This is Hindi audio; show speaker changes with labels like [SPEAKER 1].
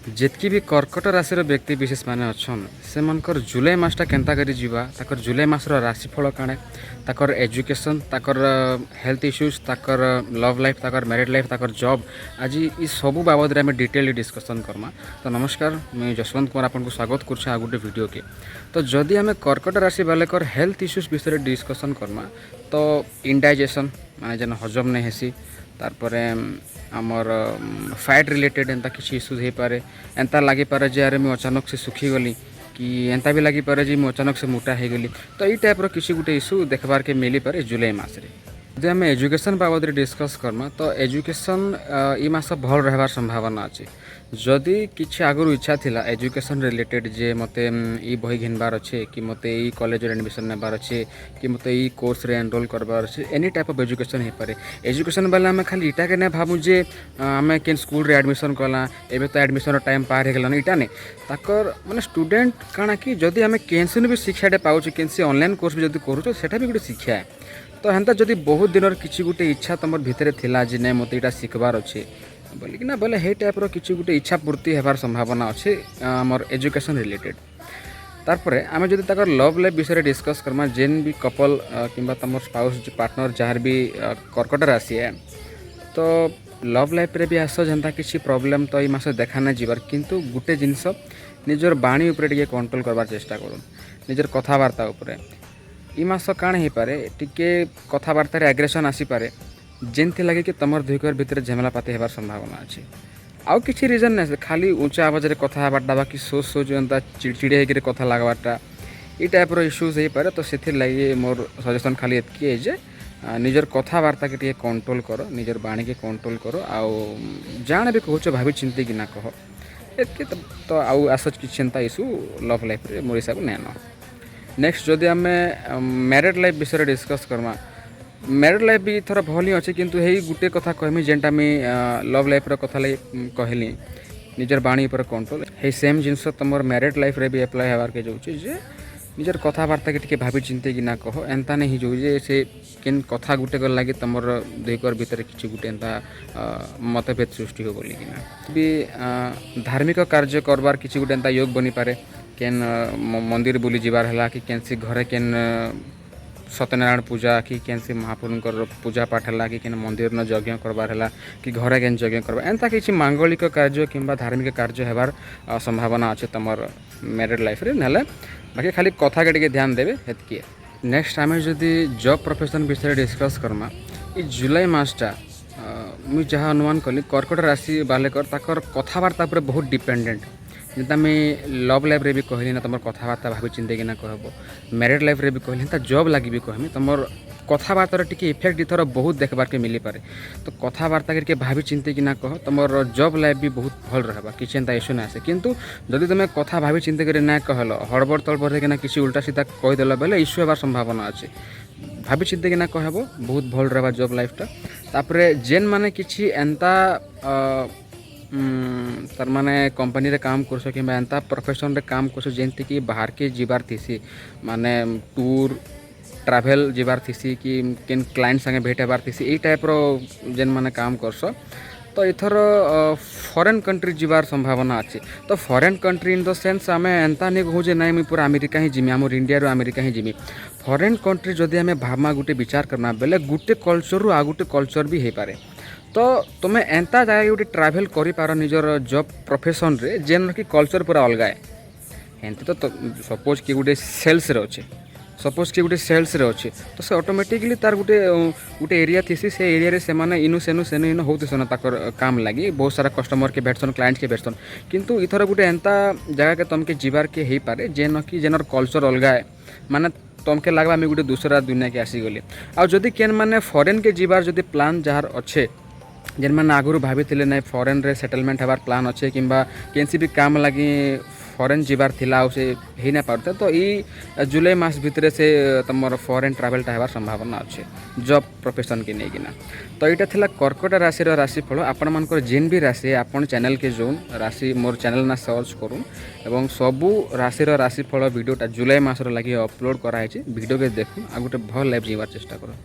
[SPEAKER 1] जितकी भी कर्कट राशि व्यक्ति विशेष माने अच्छन से मनकर जुलाई मासटा केंता करी जीवा ताकर जुलाई मासर राशिफल काणे ताकर एजुकेशन ताकर हेल्थ इश्यूज ताकर लव लाइफ ताकर मैरिड लाइफ ताकर जॉब आज ये सबू बाबद में डिटेल डिस्कसन करमा। तो नमस्कार, मैं जसवंत कुमार आपको स्वागत कर गोटे वीडियो के। तो जदि आम कर्कट राशि बालेकर हेल्थ इश्यूज विषय डिस्कसन करमा तो इंडाइजेशन माने जेन हजम नहीं हेसी तारपरे आमर फैट रिलेटेड एंता किसी इश्यूज हो पारे एंता लगी पारे जे अरे मैं अचानक से सुखी गली कि एंता भी लगी पारे जे मैं अचानक से मोटा हो गली। तो ये टाइप किसी गोटे इश्यू देखबार के मिली पारे जुलाई मास रे। जदि आम एजुकेशन बाबद डिस्कस करमा तो एजुकेशन ई मास भल रहबार संभावना अच्छे। जदि किसी आगु इच्छा थिला एजुकेशन रिलेटेड जे मते ई बही घिनबार अच्छे कि मते ई कॉलेज एडमिशन नेबार अच्छे कि मते ई कोर्स रे एनरोल करबार अच्छे एनी टाइप ऑफ एजुकेशन हो पारे। एजुकेशन बेला आम खाली इटा के नहीं भावु जे आम केन स्कूल रे एडमिशन कला एबे तो एडमिशन टाइम पार हो गलान इटा नहीं ताकर माने स्टूडेंट काना कि जदि आम केनसिन भी शिक्षाटे पाउछ केनसी ऑनलाइन कोर्स भी जदि करूछ सेटा भी गोटे शिक्षा है। तो हेन्ता जदि बहुत दिन किसी गोटे इच्छा तुम भितर थिला जे नहीं मत यहाँ शिखबार अच्छे बोलिकिना बोले हे टाइप किसी गोटे इच्छा पूर्ति होबार संभावना अच्छे आमर एजुकेशन रिलेटेड। तारपरे आम जदि ताकर लव लाइफ विषय डिस्कस करमा जेन भी कपल किंबा तुम स्पाउस पार्टनर जार भी कर्कट राशि है तो लव लाइफ रे भी आस जनता किसी प्रॉब्लम तो ये मास देखा ना जीवार किंतु गोटे जिनस निजर बाणी उपरे टिके कंट्रोल करबार चेष्टा करूँ निजर कथबार्ता उपरे ई मास काण हो पारे टिके कथबार्तार एग्रेसन आसीपे जेनथि लगे कि तुम दुईकर भितर झमेला पाती होबार संभावना अच्छे। आउ किसी रिजन ना खाली ऊँचा आवाज रे कथा बाटा बाकी सोच सोच एंता चिड़चिड़े होकर कथा लगवाटा ये टाइप इश्यूज हो पारे। तो से लगे मोर सजेसन खाली एतकी है जे निजर कथबार्ता के टिके कंट्रोल करो निजर बाणी के कंट्रोल करो आउ जाने भी कहूँ भाभी चिंती कि ना कह एतके तो आउ आसच कि चिंता इश्यू लव लाइफ रे मोर हिसाब नैन। नेक्स्ट जदि आम मैरिड लाइफ विषय डिस्कस करमा मैरिड लाइफ भी थोड़ा भल ही अच्छे किंतु यही गोटे कथा कहमी जेनटा मुझे लव लाइफ कथा लगे कहली निजर बाणी पर कंट्रोल है सेम जिनस तुम मैरिड लाइफ रे भी एप्लाय होबार के जाऊँचे जे निजर कथबार्ता के टिके भाभी चिंते कि ना कह एंता नहीं जो जे से केन कथा गुटे कर लगे तुम दुईकर भितर किसी गोटे एंता मतभेद सृष्टि हो बोलिकिना भी धार्मिक कार्य करबार किसी गोटे एंता योग बनी पारे केन मंदिर बुली जीवार है कि केनसी घरे केन सत्यनारायण पूजा कि केनसी महाप्रभुंकर पूजा पाठ है कि केन मंदिर न यज्ञ करबार है कि घरे केन यज्ञ करबा एंता किसी मांगलिक कार्य किंबा धार्मिक कार्य हेबार संभावना अच्छे तुम मैरिड लाइफ रे नाले बाकी खाली कथा के टिके ध्यान देवे हेतकी। नेक्स्ट आम जदि जॉब प्रोफेशन विषय डिस्कस करमा ये जुलाई मासटा मुझे जहाँ अनुमान कली कर्कट राशि बालेकर ताकर कथबार्ता पर बहुत डिपेंडेंट जेता मैं लव लाइफ रे भी कहली ना तुम कथबार्ता भाभी चिंते कि ना कहब मैरिड लाइफ रे भी कहली ना जॉब लगी भी कहमी तुम कथबार्तार टिके इफेक्ट इथर बहुत देखबार के मिली पारे। तो कथबार्ता करके भाभी चिंते कि ना कह तुम जॉब लाइफ भी बहुत भल रहा किसी एंता इश्यू ना आसे किंतु जदि तुम कथा भाभी चिंते कर ना कहल हड़बड़ तड़बड़ ना किसी उल्टा सीधा कहीदेल बेले इश्यू होबार संभावना अच्छे। भाभी चिंते कि ना कहब बहुत भल रहा जॉब लाइफटा। तापरे जेन माने किसी एंता तार माने कंपनी रे काम करछ कि एंता प्रोफेशन रे काम करछ जेंति कि बाहर के जीवार थीसी माने टूर ट्रैवल जीवार थीसी कि केन क्लाइंट संगे भेट हेबार थीसी ए टाइप रो जेन माने काम करछ तो इथर फॉरेन कंट्री जीवार संभावना अच्छे। तो foreign country in the sense आम एंता नहीं कहूँ जे नाई मुझे पूरा अमेरिका ही जिमी आम इंडिया रो अमेरिका ही जिमी फॉरेन कंट्री जदि आम भावना गोटे विचार करना बेले गोटे कल्चर रु आ गोटे कल्चर भी हो पारे। तो तुम्हें एंता जगह गोटे ट्रैवल कर निजर जॉब प्रोफेशन रे जेन कि कल्चर पूरा अलग है एमती। तो सपोज कि गोटे सेल्स रे अच्छे सपोज कि गोटे सेल्स रे अच्छे तो से ऑटोमेटिकली तार गोटे गोटे एरिया थी से एरिया रे से माने इनु सेनु सेनु इनु होतसन ताकर काम लगी बहुत सारा कस्टमर के भेटसन क्लाइंट के भेटसन किंतु इथर गोटे एंता जगह के तुमके जीवार के हो पारे जेन कि जेनर कल्चर अलग है माने तुमके लगवा मैं गोटे दूसरा दुनिया के आसीगली। आ जदि केन माने फॉरेन के जीवार जदि प्लान जार अच्छे जेन मैंने आगुरी भाभी ना फॉरेन रे सेटलमेंट हबार प्लान अच्छे किंबा केनसी भी काम लगी फॉरेन जीवार थिला से ही ना पारते तो ये जुलाई मास भितर से तुम फॉरेन ट्रैवलटा हबार संभावना अच्छे जॉब प्रोफेशन के नहीं किना। तो यहाँ थिला कर्कट राशि राशिफल आपण मानकर जेन भी राशि आपण चैनल के जोन राशि मोर चैनल ना सर्च करूँ एवं सबू राशि राशिफल वीडियोटा जुलाई मासर लगी अपलोड कराई वीडियो के देखूँ आ गोटे भल लाइफ जीवार चेष्टा करूँ।